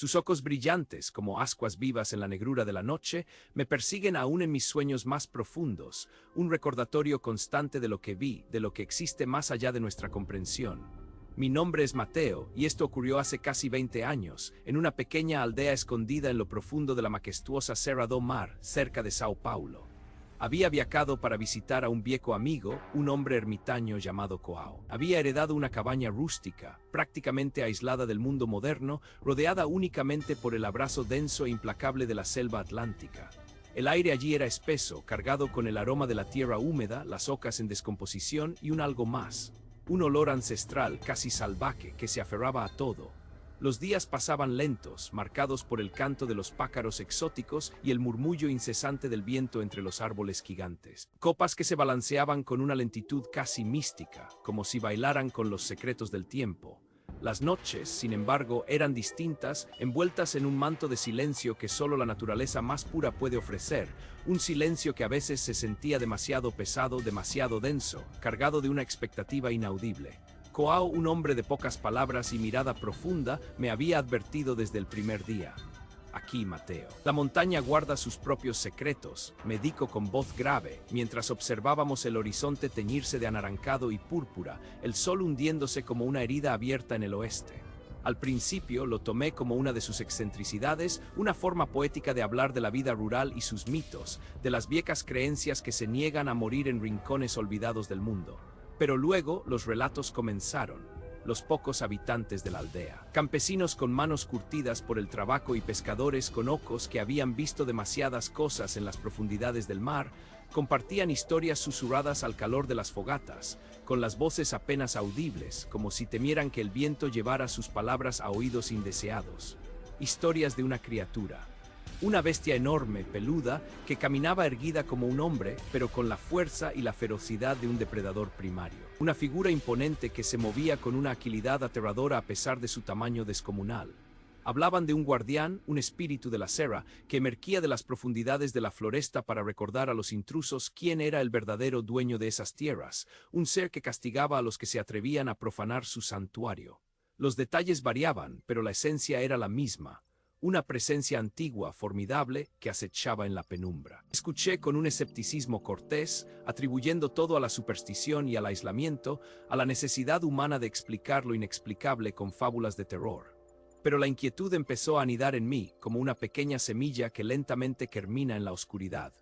Sus ojos brillantes, como ascuas vivas en la negrura de la noche, me persiguen aún en mis sueños más profundos, un recordatorio constante de lo que vi, de lo que existe más allá de nuestra comprensión. Mi nombre es Mateo, y esto ocurrió hace casi 20 años, en una pequeña aldea escondida en lo profundo de la majestuosa Serra do Mar, cerca de Sao Paulo. Había viajado para visitar a un viejo amigo, un hombre ermitaño llamado Coao. Había heredado una cabaña rústica, prácticamente aislada del mundo moderno, rodeada únicamente por el abrazo denso e implacable de la selva atlántica. El aire allí era espeso, cargado con el aroma de la tierra húmeda, las ocas en descomposición y un algo más. Un olor ancestral, casi salvaje, que se aferraba a todo. Los días pasaban lentos, marcados por el canto de los pájaros exóticos y el murmullo incesante del viento entre los árboles gigantes. Copas que se balanceaban con una lentitud casi mística, como si bailaran con los secretos del tiempo. Las noches, sin embargo, eran distintas, envueltas en un manto de silencio que solo la naturaleza más pura puede ofrecer, un silencio que a veces se sentía demasiado pesado, demasiado denso, cargado de una expectativa inaudible. Coao, un hombre de pocas palabras y mirada profunda, me había advertido desde el primer día. Aquí, Mateo. La montaña guarda sus propios secretos, me dijo con voz grave, mientras observábamos el horizonte teñirse de anaranjado y púrpura, el sol hundiéndose como una herida abierta en el oeste. Al principio lo tomé como una de sus excentricidades, una forma poética de hablar de la vida rural y sus mitos, de las viejas creencias que se niegan a morir en rincones olvidados del mundo. Pero luego los relatos comenzaron. Los pocos habitantes de la aldea, campesinos con manos curtidas por el trabajo y pescadores con ojos que habían visto demasiadas cosas en las profundidades del mar, compartían historias susurradas al calor de las fogatas, con las voces apenas audibles, como si temieran que el viento llevara sus palabras a oídos indeseados. Historias de una criatura. Una bestia enorme, peluda, que caminaba erguida como un hombre, pero con la fuerza y la ferocidad de un depredador primario. Una figura imponente que se movía con una agilidad aterradora a pesar de su tamaño descomunal. Hablaban de un guardián, un espíritu de la serra, que emergía de las profundidades de la floresta para recordar a los intrusos quién era el verdadero dueño de esas tierras, un ser que castigaba a los que se atrevían a profanar su santuario. Los detalles variaban, pero la esencia era la misma. Una presencia antigua, formidable, que acechaba en la penumbra. Escuché con un escepticismo cortés, atribuyendo todo a la superstición y al aislamiento, a la necesidad humana de explicar lo inexplicable con fábulas de terror. Pero la inquietud empezó a anidar en mí, como una pequeña semilla que lentamente germina en la oscuridad.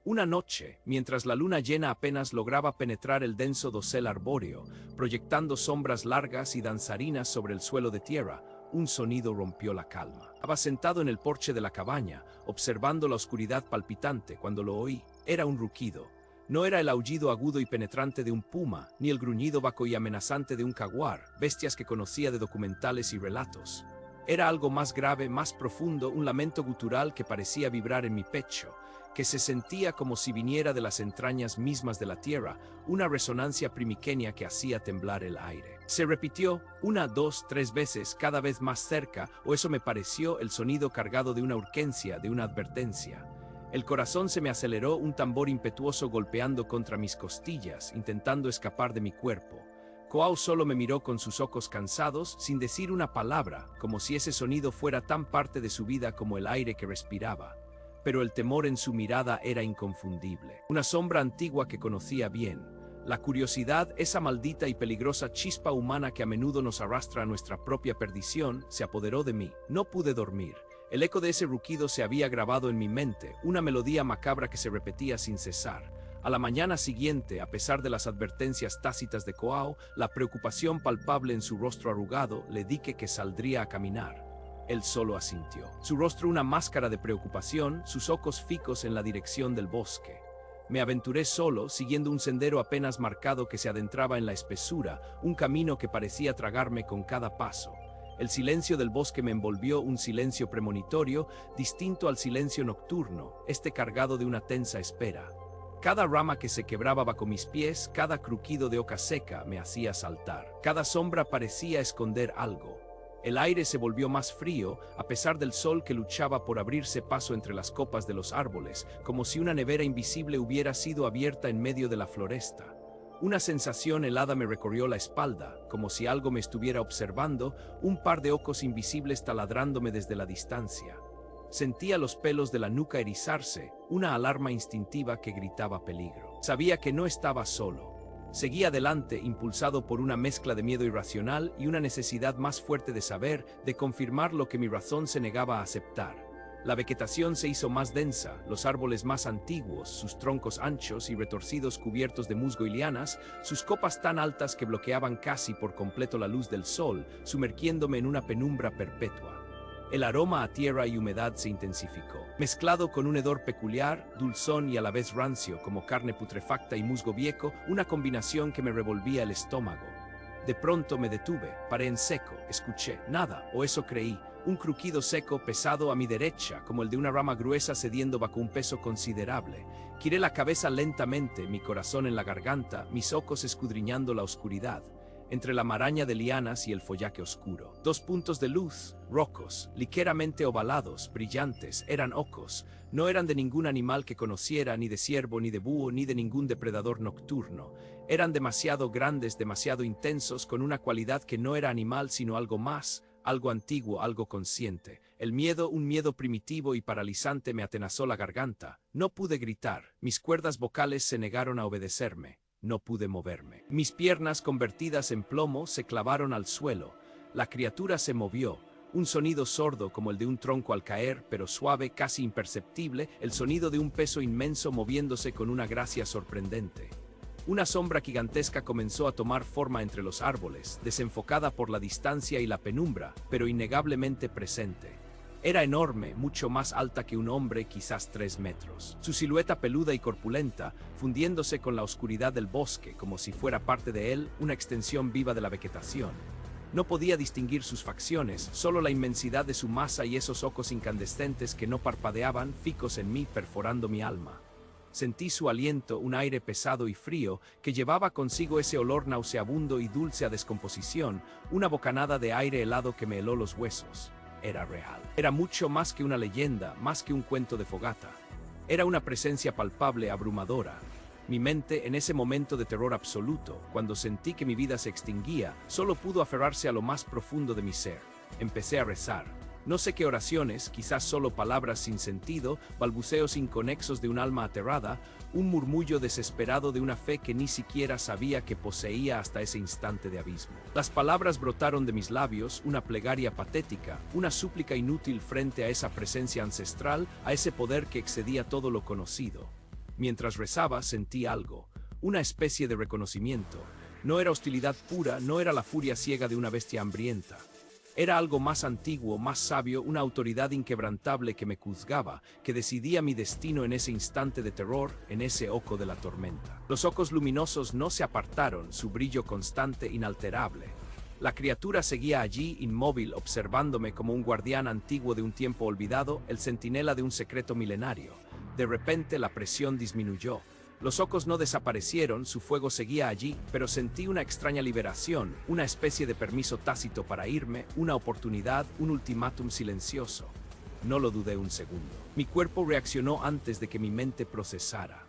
Una noche, mientras la luna llena apenas lograba penetrar el denso dosel arbóreo, proyectando sombras largas y danzarinas sobre el suelo de tierra, un sonido rompió la calma. Estaba sentado en el porche de la cabaña, observando la oscuridad palpitante cuando lo oí. Era un rugido. No era el aullido agudo y penetrante de un puma, ni el gruñido vaco y amenazante de un jaguar, bestias que conocía de documentales y relatos. Era algo más grave, más profundo, un lamento gutural que parecía vibrar en mi pecho, que se sentía como si viniera de las entrañas mismas de la tierra, una resonancia primiqueña que hacía temblar el aire. Se repitió 1, 2, 3 veces, cada vez más cerca, o eso me pareció, el sonido cargado de una urgencia, de una advertencia. El corazón se me aceleró, un tambor impetuoso golpeando contra mis costillas, intentando escapar de mi cuerpo. Coao solo me miró con sus ojos cansados, sin decir una palabra, como si ese sonido fuera tan parte de su vida como el aire que respiraba. Pero el temor en su mirada era inconfundible. Una sombra antigua que conocía bien. La curiosidad, esa maldita y peligrosa chispa humana que a menudo nos arrastra a nuestra propia perdición, se apoderó de mí. No pude dormir. El eco de ese rugido se había grabado en mi mente, una melodía macabra que se repetía sin cesar. A la mañana siguiente, a pesar de las advertencias tácitas de Coao, la preocupación palpable en su rostro arrugado, le dije que saldría a caminar. Él solo asintió. Su rostro una máscara de preocupación, sus ojos fijos en la dirección del bosque. Me aventuré solo, siguiendo un sendero apenas marcado que se adentraba en la espesura, un camino que parecía tragarme con cada paso. El silencio del bosque me envolvió, un silencio premonitorio, distinto al silencio nocturno, cargado de una tensa espera. Cada rama que se quebraba bajo mis pies, cada crujido de hoja seca me hacía saltar. Cada sombra parecía esconder algo. El aire se volvió más frío, a pesar del sol que luchaba por abrirse paso entre las copas de los árboles, como si una nevera invisible hubiera sido abierta en medio de la floresta. Una sensación helada me recorrió la espalda, como si algo me estuviera observando, un par de ojos invisibles taladrándome desde la distancia. Sentía los pelos de la nuca erizarse, una alarma instintiva que gritaba peligro. Sabía que no estaba solo. Seguí adelante, impulsado por una mezcla de miedo irracional y una necesidad más fuerte de saber, de confirmar lo que mi razón se negaba a aceptar. La vegetación se hizo más densa, los árboles más antiguos, sus troncos anchos y retorcidos cubiertos de musgo y lianas, sus copas tan altas que bloqueaban casi por completo la luz del sol, sumergiéndome en una penumbra perpetua. El aroma a tierra y humedad se intensificó, mezclado con un hedor peculiar, dulzón y a la vez rancio, como carne putrefacta y musgo viejo, una combinación que me revolvía el estómago. De pronto me detuve, paré en seco, escuché, nada, o eso creí, un crujido seco pesado a mi derecha, como el de una rama gruesa cediendo bajo un peso considerable. Giré la cabeza lentamente, mi corazón en la garganta, mis ojos escudriñando la oscuridad. Entre la maraña de lianas y el follaje oscuro. Dos puntos de luz, rojos, ligeramente ovalados, brillantes, eran ocos. No eran de ningún animal que conociera, ni de ciervo, ni de búho, ni de ningún depredador nocturno. Eran demasiado grandes, demasiado intensos, con una cualidad que no era animal sino algo más, algo antiguo, algo consciente. El miedo, un miedo primitivo y paralizante, me atenazó la garganta. No pude gritar, mis cuerdas vocales se negaron a obedecerme. No pude moverme. Mis piernas convertidas en plomo se clavaron al suelo. La criatura se movió. Un sonido sordo como el de un tronco al caer, pero suave, casi imperceptible, el sonido de un peso inmenso moviéndose con una gracia sorprendente. Una sombra gigantesca comenzó a tomar forma entre los árboles, desenfocada por la distancia y la penumbra, pero innegablemente presente. Era enorme, mucho más alta que un hombre, quizás 3 metros. Su silueta peluda y corpulenta, fundiéndose con la oscuridad del bosque, como si fuera parte de él, una extensión viva de la vegetación. No podía distinguir sus facciones, solo la inmensidad de su masa y esos ojos incandescentes que no parpadeaban, fijos en mí, perforando mi alma. Sentí su aliento, un aire pesado y frío, que llevaba consigo ese olor nauseabundo y dulce a descomposición, una bocanada de aire helado que me heló los huesos. Era real. Era mucho más que una leyenda, más que un cuento de fogata. Era una presencia palpable, abrumadora. Mi mente, en ese momento de terror absoluto, cuando sentí que mi vida se extinguía, solo pudo aferrarse a lo más profundo de mi ser. Empecé a rezar. No sé qué oraciones, quizás solo palabras sin sentido, balbuceos inconexos de un alma aterrada, un murmullo desesperado de una fe que ni siquiera sabía que poseía hasta ese instante de abismo. Las palabras brotaron de mis labios, una plegaria patética, una súplica inútil frente a esa presencia ancestral, a ese poder que excedía todo lo conocido. Mientras rezaba, sentí algo, una especie de reconocimiento. No era hostilidad pura, no era la furia ciega de una bestia hambrienta. Era algo más antiguo, más sabio, una autoridad inquebrantable que me juzgaba, que decidía mi destino en ese instante de terror, en ese oco de la tormenta. Los ojos luminosos no se apartaron, su brillo constante, inalterable. La criatura seguía allí, inmóvil, observándome como un guardián antiguo de un tiempo olvidado, el centinela de un secreto milenario. De repente la presión disminuyó. Los ojos no desaparecieron, su fuego seguía allí, pero sentí una extraña liberación, una especie de permiso tácito para irme, una oportunidad, un ultimátum silencioso. No lo dudé un segundo. Mi cuerpo reaccionó antes de que mi mente procesara.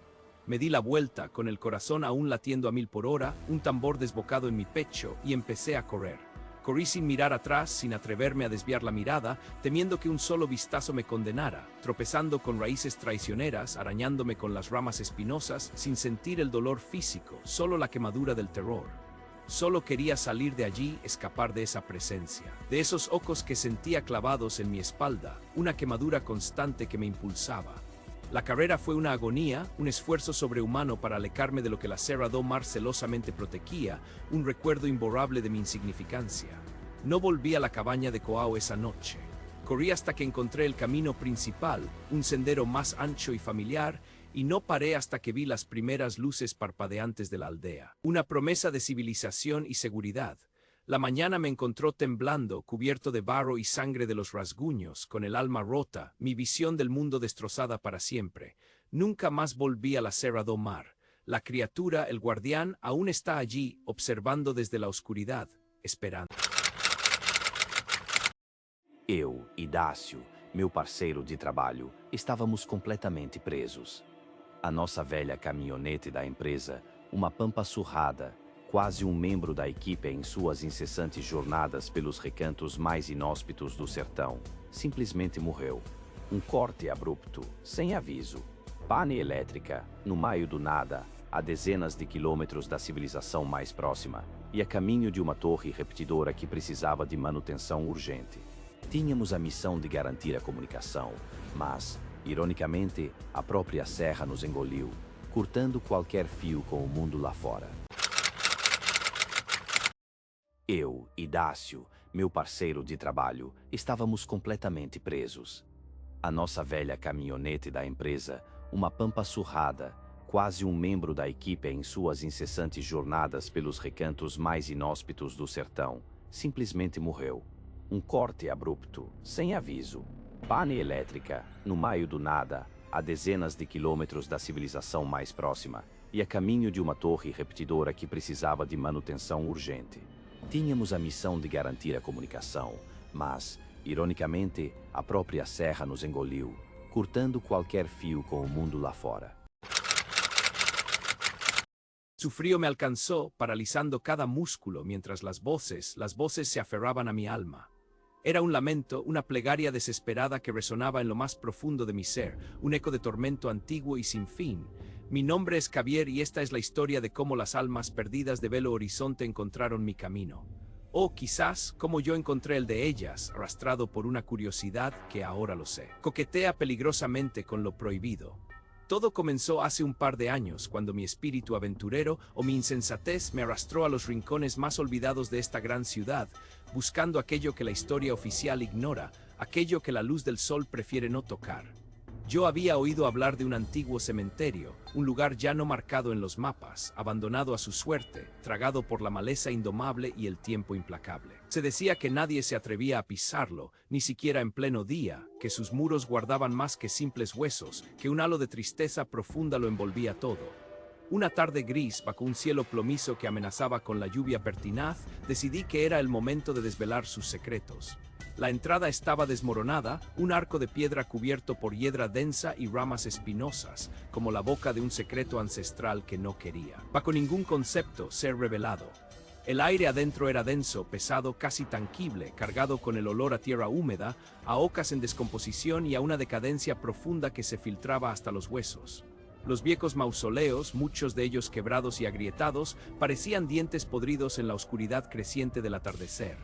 Me di la vuelta, con el corazón aún latiendo a 1000 por hora, un tambor desbocado en mi pecho, y empecé a correr. Corrí sin mirar atrás, sin atreverme a desviar la mirada, temiendo que un solo vistazo me condenara, tropezando con raíces traicioneras, arañándome con las ramas espinosas, sin sentir el dolor físico, solo la quemadura del terror. Solo quería salir de allí, escapar de esa presencia, de esos ojos que sentía clavados en mi espalda, una quemadura constante que me impulsaba. La carrera fue una agonía, un esfuerzo sobrehumano para alejarme de lo que la Serra do Mar celosamente protegía, un recuerdo imborrable de mi insignificancia. No volví a la cabaña de Coao esa noche. Corrí hasta que encontré el camino principal, un sendero más ancho y familiar, y no paré hasta que vi las primeras luces parpadeantes de la aldea. Una promesa de civilización y seguridad. La mañana me encontró temblando, cubierto de barro y sangre de los rasguños, con el alma rota, mi visión del mundo destrozada para siempre. Nunca más volví a la Serra do Mar. La criatura, el guardián, aún está allí, observando desde la oscuridad, esperando. Eu e Dácio, meu parceiro de trabalho, estávamos completamente presos. A nossa velha caminhonete da empresa, uma pampa surrada, quase um membro da equipe em suas incessantes jornadas pelos recantos mais inóspitos do sertão, simplesmente morreu. Um corte abrupto, sem aviso. Pane elétrica, no meio do nada, a dezenas de quilômetros da civilização mais próxima, e a caminho de uma torre repetidora que precisava de manutenção urgente. Tínhamos a missão de garantir a comunicação, mas, ironicamente, a própria serra nos engoliu, cortando qualquer fio com o mundo lá fora. Eu e Dácio, meu parceiro de trabalho, estávamos completamente presos. A nossa velha caminhonete da empresa, uma pampa surrada, quase um membro da equipe em suas incessantes jornadas pelos recantos mais inóspitos do sertão, simplesmente morreu. Um corte abrupto, sem aviso. Pane elétrica, no meio do nada, a dezenas de quilômetros da civilização mais próxima, e a caminho de uma torre repetidora que precisava de manutenção urgente. Tínhamos a missão de garantir a comunicação, mas, ironicamente, a própria serra nos engoliu, cortando qualquer fio com o mundo lá fora. Su frío me alcanzó, paralizando cada músculo mientras las voces se aferraban a mi alma. Era un lamento, una plegaria desesperada que resonaba en lo más profundo de mi ser, un eco de tormento antiguo y sin fin. Mi nombre es Javier y esta es la historia de cómo las almas perdidas de Belo Horizonte encontraron mi camino. O quizás, como yo encontré el de ellas, arrastrado por una curiosidad que ahora lo sé. Coquetea peligrosamente con lo prohibido. Todo comenzó hace un par de años, cuando mi espíritu aventurero o mi insensatez me arrastró a los rincones más olvidados de esta gran ciudad, buscando aquello que la historia oficial ignora, aquello que la luz del sol prefiere no tocar. Yo había oído hablar de un antiguo cementerio, un lugar ya no marcado en los mapas, abandonado a su suerte, tragado por la maleza indomable y el tiempo implacable. Se decía que nadie se atrevía a pisarlo, ni siquiera en pleno día, que sus muros guardaban más que simples huesos, que un halo de tristeza profunda lo envolvía todo. Una tarde gris, bajo un cielo plomizo que amenazaba con la lluvia pertinaz, decidí que era el momento de desvelar sus secretos. La entrada estaba desmoronada, un arco de piedra cubierto por hiedra densa y ramas espinosas, como la boca de un secreto ancestral que no quería, bajo ningún concepto, ser revelado. El aire adentro era denso, pesado, casi tangible, cargado con el olor a tierra húmeda, a ocas en descomposición y a una decadencia profunda que se filtraba hasta los huesos. Los viejos mausoleos, muchos de ellos quebrados y agrietados, parecían dientes podridos en la oscuridad creciente del atardecer.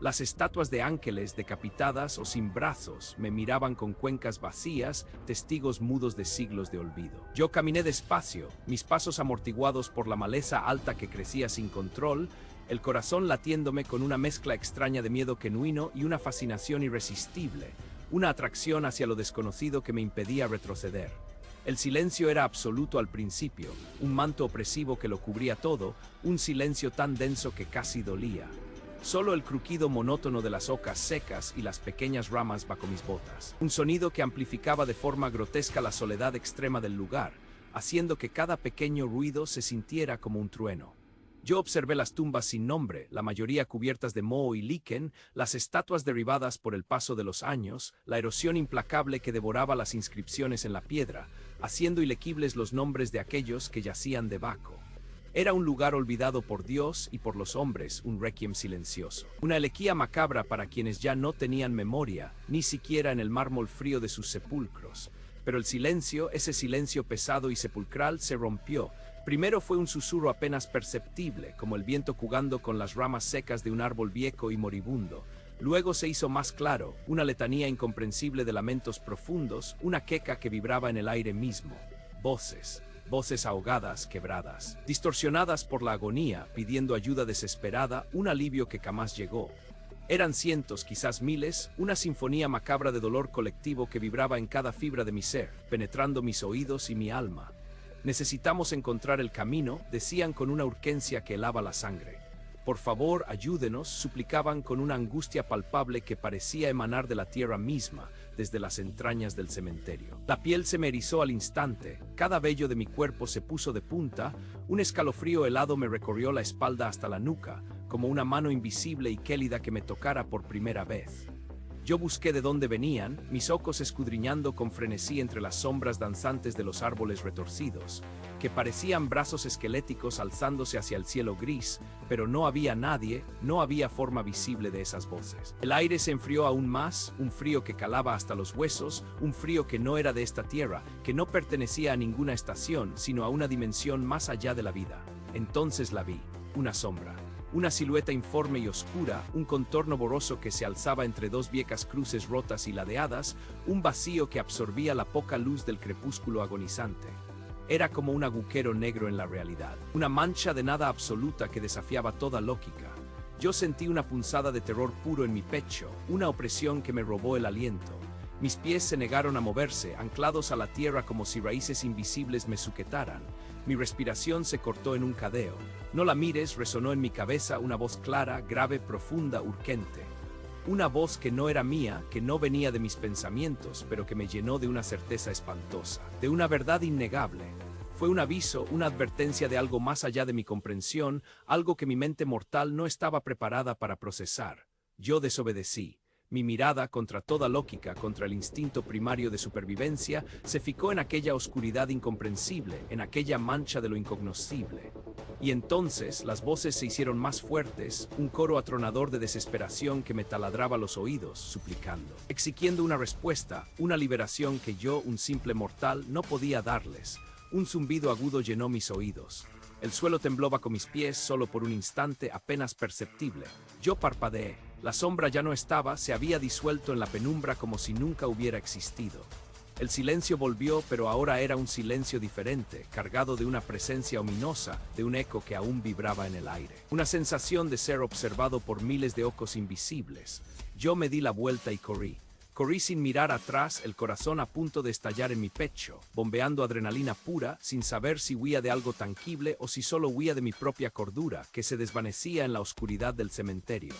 Las estatuas de ángeles decapitadas o sin brazos me miraban con cuencas vacías, testigos mudos de siglos de olvido. Yo caminé despacio, mis pasos amortiguados por la maleza alta que crecía sin control, el corazón latiéndome con una mezcla extraña de miedo genuino y una fascinación irresistible, una atracción hacia lo desconocido que me impedía retroceder. El silencio era absoluto al principio, un manto opresivo que lo cubría todo, un silencio tan denso que casi dolía. Solo el crujido monótono de las ocas secas y las pequeñas ramas bajo mis botas. Un sonido que amplificaba de forma grotesca la soledad extrema del lugar, haciendo que cada pequeño ruido se sintiera como un trueno. Yo observé las tumbas sin nombre, la mayoría cubiertas de moho y liquen, las estatuas derribadas por el paso de los años, la erosión implacable que devoraba las inscripciones en la piedra, haciendo ilegibles los nombres de aquellos que yacían debajo. Era un lugar olvidado por Dios y por los hombres, un requiem silencioso. Una elegía macabra para quienes ya no tenían memoria, ni siquiera en el mármol frío de sus sepulcros. Pero el silencio, ese silencio pesado y sepulcral, se rompió. Primero fue un susurro apenas perceptible, como el viento jugando con las ramas secas de un árbol viejo y moribundo. Luego se hizo más claro, una letanía incomprensible de lamentos profundos, una queja que vibraba en el aire mismo. Voces. Voces ahogadas, quebradas, distorsionadas por la agonía, pidiendo ayuda desesperada, un alivio que jamás llegó. Eran cientos, quizás miles, una sinfonía macabra de dolor colectivo que vibraba en cada fibra de mi ser, penetrando mis oídos y mi alma. Necesitamos encontrar el camino, decían con una urgencia que helaba la sangre. Por favor, ayúdenos, suplicaban con una angustia palpable que parecía emanar de la tierra misma, desde las entrañas del cementerio. La piel se me erizó al instante, cada vello de mi cuerpo se puso de punta, un escalofrío helado me recorrió la espalda hasta la nuca, como una mano invisible y gélida que me tocara por primera vez. Yo busqué de dónde venían, mis ojos escudriñando con frenesí entre las sombras danzantes de los árboles retorcidos, que parecían brazos esqueléticos alzándose hacia el cielo gris, pero no había nadie, no había forma visible de esas voces. El aire se enfrió aún más, un frío que calaba hasta los huesos, un frío que no era de esta tierra, que no pertenecía a ninguna estación, sino a una dimensión más allá de la vida. Entonces la vi, una sombra. Una silueta informe y oscura, un contorno borroso que se alzaba entre dos viejas cruces rotas y ladeadas, un vacío que absorbía la poca luz del crepúsculo agonizante. Era como un agujero negro en la realidad, una mancha de nada absoluta que desafiaba toda lógica. Yo sentí una punzada de terror puro en mi pecho, una opresión que me robó el aliento. Mis pies se negaron a moverse, anclados a la tierra como si raíces invisibles me sujetaran. Mi respiración se cortó en un jadeo. No la mires, resonó en mi cabeza una voz clara, grave, profunda, urgente. Una voz que no era mía, que no venía de mis pensamientos, pero que me llenó de una certeza espantosa, de una verdad innegable. Fue un aviso, una advertencia de algo más allá de mi comprensión, algo que mi mente mortal no estaba preparada para procesar. Yo desobedecí. Mi mirada, contra toda lógica, contra el instinto primario de supervivencia, se fijó en aquella oscuridad incomprensible, en aquella mancha de lo incognoscible. Y entonces las voces se hicieron más fuertes, un coro atronador de desesperación que me taladraba los oídos, suplicando, exigiendo una respuesta, una liberación que yo, un simple mortal, no podía darles. Un zumbido agudo llenó mis oídos. El suelo tembló bajo mis pies solo por un instante apenas perceptible. Yo parpadeé. La sombra ya no estaba, se había disuelto en la penumbra como si nunca hubiera existido. El silencio volvió, pero ahora era un silencio diferente, cargado de una presencia ominosa, de un eco que aún vibraba en el aire. Una sensación de ser observado por miles de ojos invisibles. Yo me di la vuelta y corrí. Corrí sin mirar atrás, el corazón a punto de estallar en mi pecho, bombeando adrenalina pura, sin saber si huía de algo tangible o si solo huía de mi propia cordura, que se desvanecía en la oscuridad del cementerio.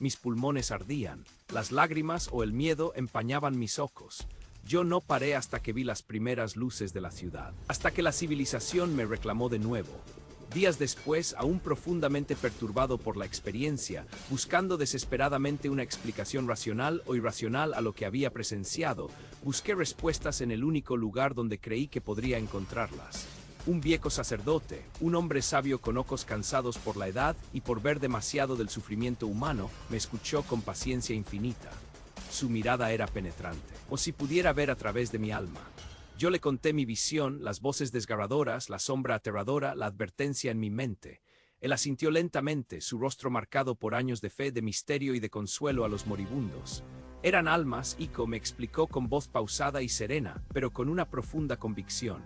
Mis pulmones ardían, las lágrimas o el miedo empañaban mis ojos. Yo no paré hasta que vi las primeras luces de la ciudad, hasta que la civilización me reclamó de nuevo. Días después, aún profundamente perturbado por la experiencia, buscando desesperadamente una explicación racional o irracional a lo que había presenciado, busqué respuestas en el único lugar donde creí que podría encontrarlas. Un viejo sacerdote, un hombre sabio con ojos cansados por la edad y por ver demasiado del sufrimiento humano, me escuchó con paciencia infinita. Su mirada era penetrante, o si pudiera ver a través de mi alma. Yo le conté mi visión, las voces desgarradoras, la sombra aterradora, la advertencia en mi mente. Él asintió lentamente, su rostro marcado por años de fe, de misterio y de consuelo a los moribundos. Eran almas, Ico me explicó con voz pausada y serena, pero con una profunda convicción.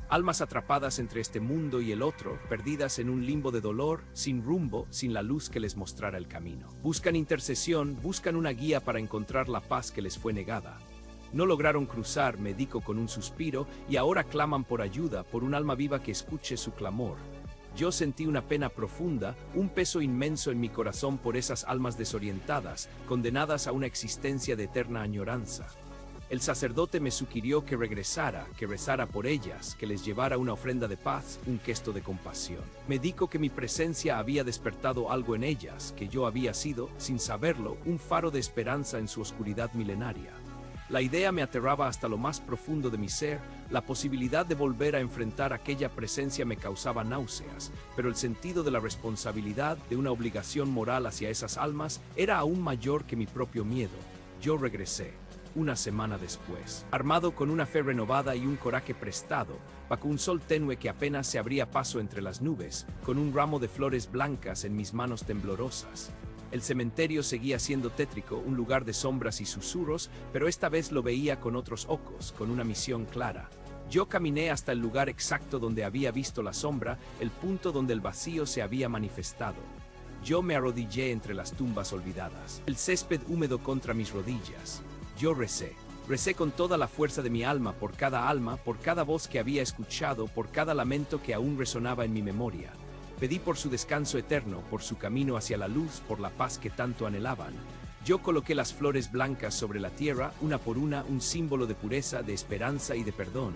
Almas atrapadas entre este mundo y el otro, perdidas en un limbo de dolor, sin rumbo, sin la luz que les mostrara el camino. Buscan intercesión, buscan una guía para encontrar la paz que les fue negada. No lograron cruzar, me dijo con un suspiro, y ahora claman por ayuda, por un alma viva que escuche su clamor. Yo sentí una pena profunda, un peso inmenso en mi corazón por esas almas desorientadas, condenadas a una existencia de eterna añoranza. El sacerdote me sugirió que regresara, que rezara por ellas, que les llevara una ofrenda de paz, un gesto de compasión. Me dijo que mi presencia había despertado algo en ellas, que yo había sido, sin saberlo, un faro de esperanza en su oscuridad milenaria. La idea me aterraba hasta lo más profundo de mi ser, la posibilidad de volver a enfrentar aquella presencia me causaba náuseas, pero el sentido de la responsabilidad, de una obligación moral hacia esas almas, era aún mayor que mi propio miedo. Yo regresé. Una semana después, armado con una fe renovada y un coraje prestado, bajo un sol tenue que apenas se abría paso entre las nubes, con un ramo de flores blancas en mis manos temblorosas. El cementerio seguía siendo tétrico, un lugar de sombras y susurros, pero esta vez lo veía con otros ojos, con una misión clara. Yo caminé hasta el lugar exacto donde había visto la sombra, el punto donde el vacío se había manifestado. Yo me arrodillé entre las tumbas olvidadas, el césped húmedo contra mis rodillas. Yo recé con toda la fuerza de mi alma, por cada voz que había escuchado, por cada lamento que aún resonaba en mi memoria. Pedí por su descanso eterno, por su camino hacia la luz, por la paz que tanto anhelaban. Yo coloqué las flores blancas sobre la tierra, una por una, un símbolo de pureza, de esperanza y de perdón.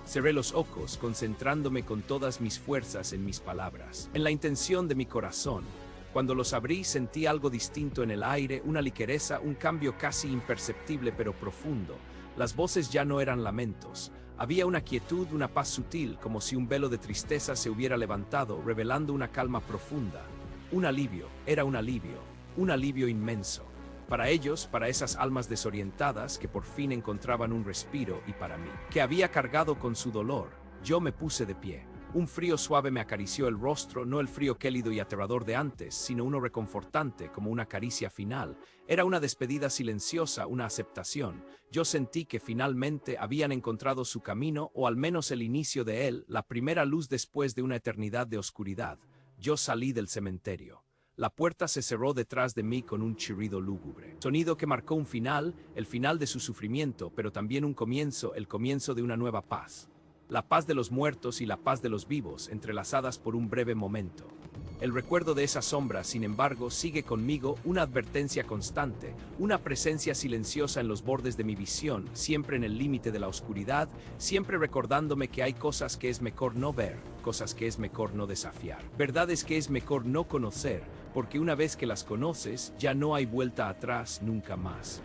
Cerré los ojos, concentrándome con todas mis fuerzas en mis palabras, en la intención de mi corazón. Cuando los abrí sentí algo distinto en el aire, una ligereza, un cambio casi imperceptible pero profundo. Las voces ya no eran lamentos. Había una quietud, una paz sutil, como si un velo de tristeza se hubiera levantado, revelando una calma profunda. Un alivio, era un alivio inmenso. Para ellos, para esas almas desorientadas que por fin encontraban un respiro, y para mí, que había cargado con su dolor, yo me puse de pie. Un frío suave me acarició el rostro, no el frío gélido y aterrador de antes, sino uno reconfortante, como una caricia final. Era una despedida silenciosa, una aceptación. Yo sentí que finalmente habían encontrado su camino, o al menos el inicio de él, la primera luz después de una eternidad de oscuridad. Yo salí del cementerio. La puerta se cerró detrás de mí con un chirrido lúgubre. Sonido que marcó un final, el final de su sufrimiento, pero también un comienzo, el comienzo de una nueva paz. La paz de los muertos y la paz de los vivos, entrelazadas por un breve momento. El recuerdo de esa sombra, sin embargo, sigue conmigo, una advertencia constante, una presencia silenciosa en los bordes de mi visión, siempre en el límite de la oscuridad, siempre recordándome que hay cosas que es mejor no ver, cosas que es mejor no desafiar. Verdades que es mejor no conocer, porque una vez que las conoces, ya no hay vuelta atrás nunca más.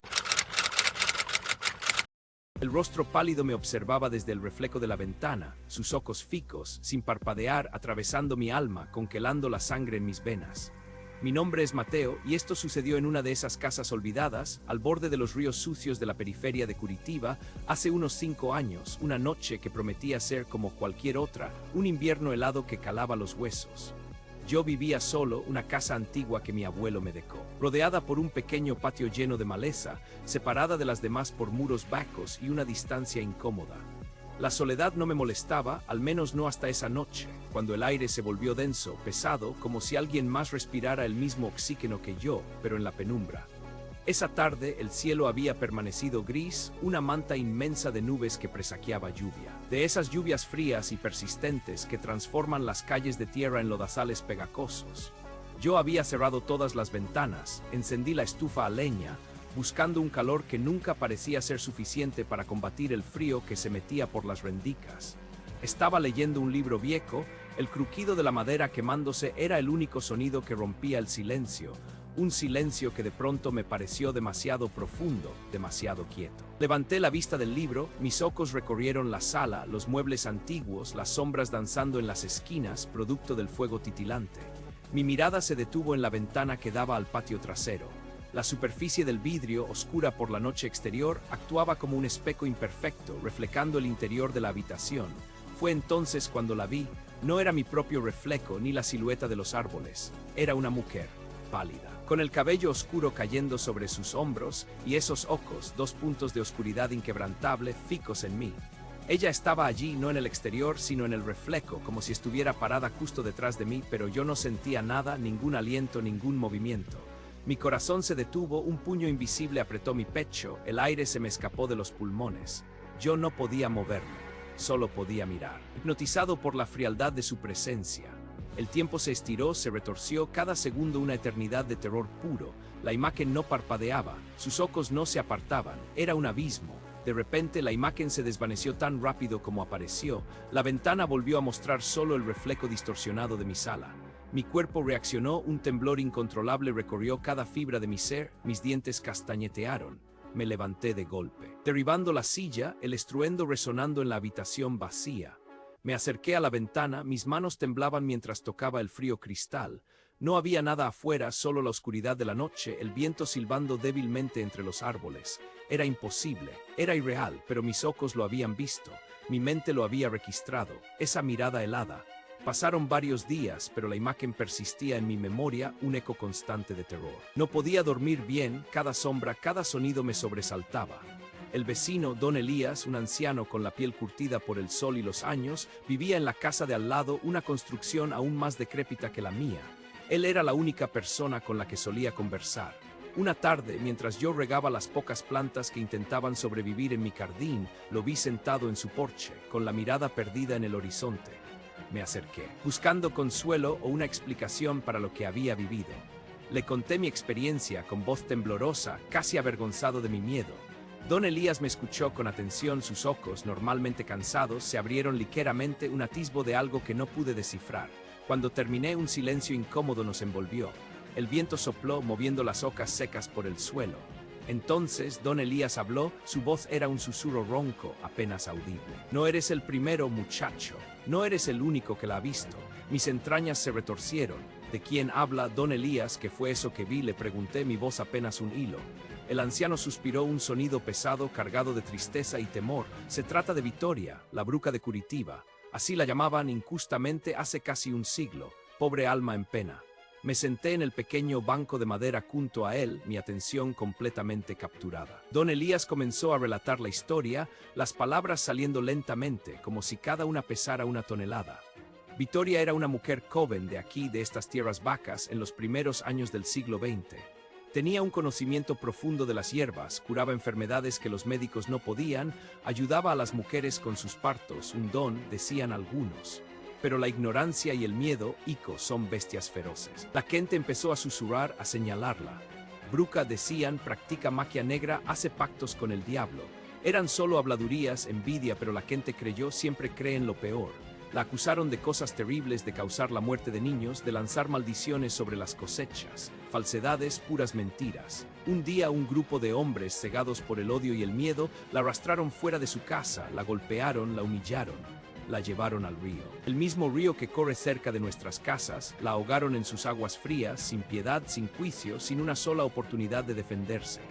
El rostro pálido me observaba desde el reflejo de la ventana, sus ojos fijos, sin parpadear, atravesando mi alma, congelando la sangre en mis venas. Mi nombre es Mateo, y esto sucedió en una de esas casas olvidadas, al borde de los ríos sucios de la periferia de Curitiba, hace unos 5 años, una noche que prometía ser como cualquier otra, un invierno helado que calaba los huesos. Yo vivía solo, una casa antigua que mi abuelo me dejó, rodeada por un pequeño patio lleno de maleza, separada de las demás por muros bajos y una distancia incómoda. La soledad no me molestaba, al menos no hasta esa noche, cuando el aire se volvió denso, pesado, como si alguien más respirara el mismo oxígeno que yo, pero en la penumbra. Esa tarde el cielo había permanecido gris, una manta inmensa de nubes que presagiaba lluvia. De esas lluvias frías y persistentes que transforman las calles de tierra en lodazales pegajosos. Yo había cerrado todas las ventanas, encendí la estufa a leña, buscando un calor que nunca parecía ser suficiente para combatir el frío que se metía por las rendijas. Estaba leyendo un libro viejo, el crujido de la madera quemándose era el único sonido que rompía el silencio. Un silencio que de pronto me pareció demasiado profundo, demasiado quieto. Levanté la vista del libro, mis ojos recorrieron la sala, los muebles antiguos, las sombras danzando en las esquinas, producto del fuego titilante. Mi mirada se detuvo en la ventana que daba al patio trasero. La superficie del vidrio, oscura por la noche exterior, actuaba como un espejo imperfecto, reflejando el interior de la habitación. Fue entonces cuando la vi. No era mi propio reflejo ni la silueta de los árboles. Era una mujer, pálida, con el cabello oscuro cayendo sobre sus hombros y esos ojos, 2 puntos de oscuridad inquebrantable, fijos en mí. Ella estaba allí, no en el exterior, sino en el reflejo, como si estuviera parada justo detrás de mí, pero yo no sentía nada, ningún aliento, ningún movimiento. Mi corazón se detuvo, un puño invisible apretó mi pecho, el aire se me escapó de los pulmones. Yo no podía moverme, solo podía mirar, hipnotizado por la frialdad de su presencia. El tiempo se estiró, se retorció, cada segundo una eternidad de terror puro. La imagen no parpadeaba, sus ojos no se apartaban, era un abismo. De repente la imagen se desvaneció tan rápido como apareció. La ventana volvió a mostrar solo el reflejo distorsionado de mi sala. Mi cuerpo reaccionó, un temblor incontrolable recorrió cada fibra de mi ser, mis dientes castañetearon. Me levanté de golpe. Derribando la silla, el estruendo resonando en la habitación vacía. Me acerqué a la ventana, mis manos temblaban mientras tocaba el frío cristal. No había nada afuera, solo la oscuridad de la noche, el viento silbando débilmente entre los árboles. Era imposible, era irreal, pero mis ojos lo habían visto, mi mente lo había registrado, esa mirada helada. Pasaron varios días, pero la imagen persistía en mi memoria, un eco constante de terror. No podía dormir bien, cada sombra, cada sonido me sobresaltaba. El vecino, don Elías, un anciano con la piel curtida por el sol y los años, vivía en la casa de al lado, una construcción aún más decrépita que la mía. Él era la única persona con la que solía conversar. Una tarde, mientras yo regaba las pocas plantas que intentaban sobrevivir en mi jardín, lo vi sentado en su porche, con la mirada perdida en el horizonte. Me acerqué, buscando consuelo o una explicación para lo que había vivido. Le conté mi experiencia con voz temblorosa, casi avergonzado de mi miedo. Don Elías me escuchó con atención, sus ojos, normalmente cansados, se abrieron ligeramente, un atisbo de algo que no pude descifrar. Cuando terminé, un silencio incómodo nos envolvió. El viento sopló, moviendo las hojas secas por el suelo. Entonces don Elías habló, su voz era un susurro ronco, apenas audible. No eres el primero, muchacho. No eres el único que la ha visto. Mis entrañas se retorcieron. ¿De quién habla don Elías? ¿Qué fue eso que vi? Le pregunté, mi voz apenas un hilo. El anciano suspiró, un sonido pesado cargado de tristeza y temor. Se trata de Victoria, la bruja de Curitiba. Así la llamaban injustamente hace casi un siglo. Pobre alma en pena. Me senté en el pequeño banco de madera junto a él, mi atención completamente capturada. Don Elías comenzó a relatar la historia, las palabras saliendo lentamente, como si cada una pesara una tonelada. Victoria era una mujer joven de aquí, de estas tierras vacas, en los primeros años del siglo XX. Tenía un conocimiento profundo de las hierbas, curaba enfermedades que los médicos no podían, ayudaba a las mujeres con sus partos, un don, decían algunos. Pero la ignorancia y el miedo, Ico, son bestias feroces. La gente empezó a susurrar, a señalarla. Bruja, decían, practica magia negra, hace pactos con el diablo. Eran solo habladurías, envidia, pero la gente creyó, siempre cree en lo peor. La acusaron de cosas terribles, de causar la muerte de niños, de lanzar maldiciones sobre las cosechas, falsedades, puras mentiras. Un día un grupo de hombres, cegados por el odio y el miedo, la arrastraron fuera de su casa, la golpearon, la humillaron. La llevaron al río. El mismo río que corre cerca de nuestras casas, la ahogaron en sus aguas frías, sin piedad, sin juicio, sin una sola oportunidad de defenderse.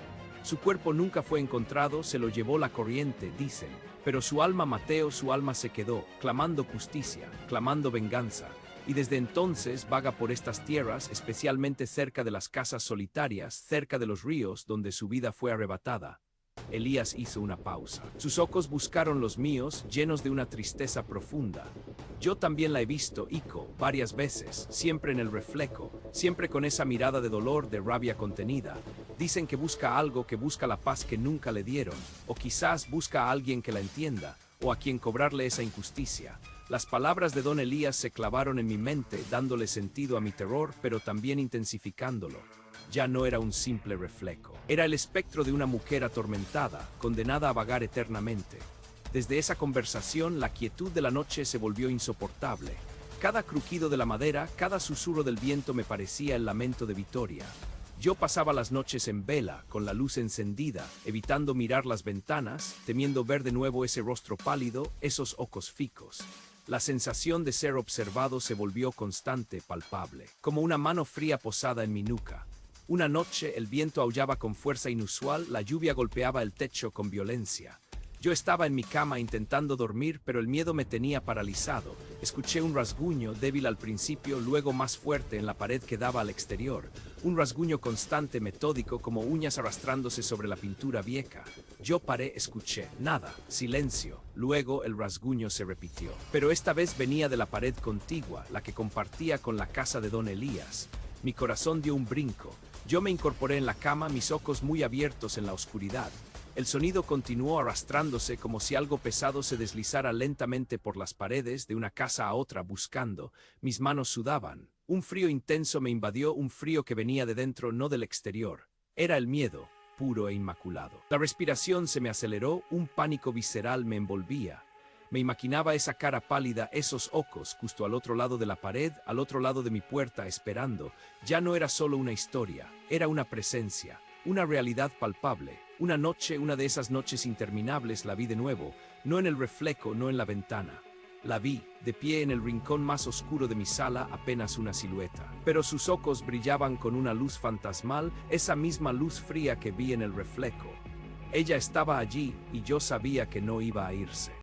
Su cuerpo nunca fue encontrado, se lo llevó la corriente, dicen. Pero su alma, Mateo, su alma se quedó, clamando justicia, clamando venganza. Y desde entonces vaga por estas tierras, especialmente cerca de las casas solitarias, cerca de los ríos donde su vida fue arrebatada. Elías hizo una pausa. Sus ojos buscaron los míos, llenos de una tristeza profunda. Yo también la he visto, Ico, varias veces, siempre en el reflejo, siempre con esa mirada de dolor, de rabia contenida. Dicen que busca algo, que busca la paz que nunca le dieron, o quizás busca a alguien que la entienda, o a quien cobrarle esa injusticia. Las palabras de don Elías se clavaron en mi mente, dándole sentido a mi terror, pero también intensificándolo. Ya no era un simple reflejo. Era el espectro de una mujer atormentada, condenada a vagar eternamente. Desde esa conversación, la quietud de la noche se volvió insoportable. Cada crujido de la madera, cada susurro del viento me parecía el lamento de Victoria. Yo pasaba las noches en vela, con la luz encendida, evitando mirar las ventanas, temiendo ver de nuevo ese rostro pálido, esos ojos fijos. La sensación de ser observado se volvió constante, palpable, como una mano fría posada en mi nuca. Una noche el viento aullaba con fuerza inusual, la lluvia golpeaba el techo con violencia. Yo estaba en mi cama intentando dormir, pero el miedo me tenía paralizado. Escuché un rasguño, débil al principio, luego más fuerte en la pared que daba al exterior. Un rasguño constante, metódico, como uñas arrastrándose sobre la pintura vieja. Yo paré, escuché. Nada. Silencio. Luego el rasguño se repitió. Pero esta vez venía de la pared contigua, la que compartía con la casa de don Elías. Mi corazón dio un brinco. Yo me incorporé en la cama, mis ojos muy abiertos en la oscuridad. El sonido continuó arrastrándose como si algo pesado se deslizara lentamente por las paredes de una casa a otra buscando. Mis manos sudaban. Un frío intenso me invadió, un frío que venía de dentro, no del exterior. Era el miedo, puro e inmaculado. La respiración se me aceleró, un pánico visceral me envolvía. Me imaginaba esa cara pálida, esos ojos, justo al otro lado de la pared, al otro lado de mi puerta, esperando. Ya no era solo una historia, era una presencia, una realidad palpable. Una noche, una de esas noches interminables, la vi de nuevo, no en el reflejo, no en la ventana. La vi, de pie en el rincón más oscuro de mi sala, apenas una silueta. Pero sus ojos brillaban con una luz fantasmal, esa misma luz fría que vi en el reflejo. Ella estaba allí, y yo sabía que no iba a irse.